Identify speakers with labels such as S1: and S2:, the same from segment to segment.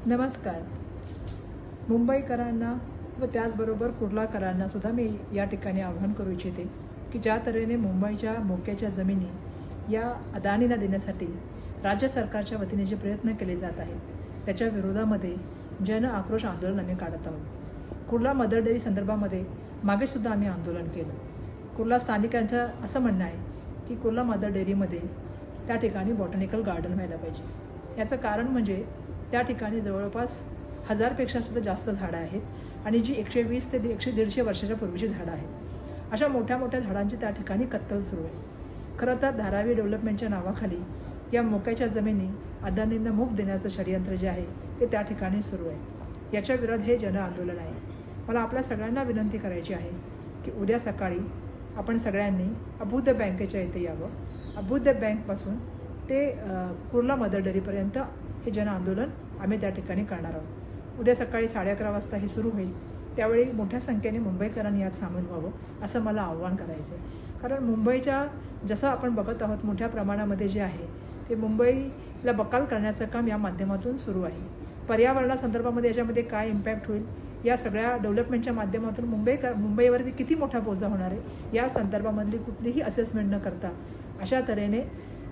S1: नमस्कार. मुंबईकरांना व त्याचबरोबर कुर्लाकरांना सुद्धा मी या ठिकाणी आवाहन करू इच्छिते की ज्या तऱ्हेने मुंबईच्या मोक्याच्या जमिनी या अदानींना देण्यासाठी राज्य सरकारच्या वतीने जे प्रयत्न केले जात आहेत त्याच्या विरोधामध्ये जन आक्रोश आंदोलन आम्ही काढत आहोत. कुर्ला मदर डेअरी संदर्भामध्ये मागेसुद्धा आम्ही आंदोलन केलं. कुर्ला स्थानिकांचं असं म्हणणं आहे की कुर्ला मदर डेअरीमध्ये त्या ठिकाणी बॉटॅनिकल गार्डन व्हायला पाहिजे. याचं कारण म्हणजे त्या ठिकाणी जवळपास 1000पेक्षा सुद्धा जास्त झाडं आहेत आणि जी 120 ते 150 वर्षाच्या पूर्वीची झाडं आहेत. अशा मोठ्या मोठ्या झाडांची त्या ठिकाणी कत्तल सुरू आहे. खरं तर धारावी डेव्हलपमेंटच्या नावाखाली या मोक्याच्या जमिनी अदानींना मुफ्त देण्याचं षडयंत्र जे आहे ते त्या ठिकाणी सुरू आहे. याच्या विरोधात हे जन आंदोलन आहे. मला आपल्या सगळ्यांना विनंती करायची आहे की उद्या सकाळी आपण सगळ्यांनी अभुदय बँकेच्या इथे यावं. अभुदय बँकपासून ते कुर्ला मदर डेअरीपर्यंत हे जन आंदोलन आम्ही त्या ठिकाणी करणार आहोत. उद्या सकाळी 11:30 वाजता हे सुरू होईल. त्यावेळी मोठ्या संख्येने मुंबईकरांनी यात सामील व्हावं असं मला आव्हान करायचं आहे. कारण मुंबईच्या जसं आपण बघत आहोत मोठ्या प्रमाणामध्ये जे आहे ते मुंबईला बकाल करण्याचं काम या माध्यमातून सुरू आहे. पर्यावरणासंदर्भामध्ये याच्यामध्ये काय इम्पॅक्ट होईल, या सगळ्या डेव्हलपमेंटच्या माध्यमातून मुंबईवरती किती मोठा बोजा होणार आहे या संदर्भामधली कुठलीही असेसमेंट न करता अशा तऱ्हेने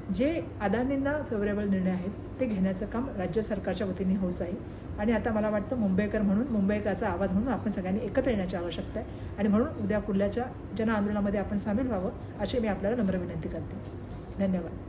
S1: जे अदानींना फेवरेबल निर्णय आहेत ते घेण्याचं काम राज्य सरकारच्या वतीने होत आहे. आणि आता मला वाटतं मुंबईकर म्हणून मुंबईकरचा आवाज म्हणून आपण सगळ्यांनी एकत्र येण्याची आवश्यकता आहे आणि म्हणून उद्या कुर्ल्याच्या जन आंदोलनामध्ये आपण सामील व्हावं अशी मी आपल्याला नम्र विनंती करते. धन्यवाद.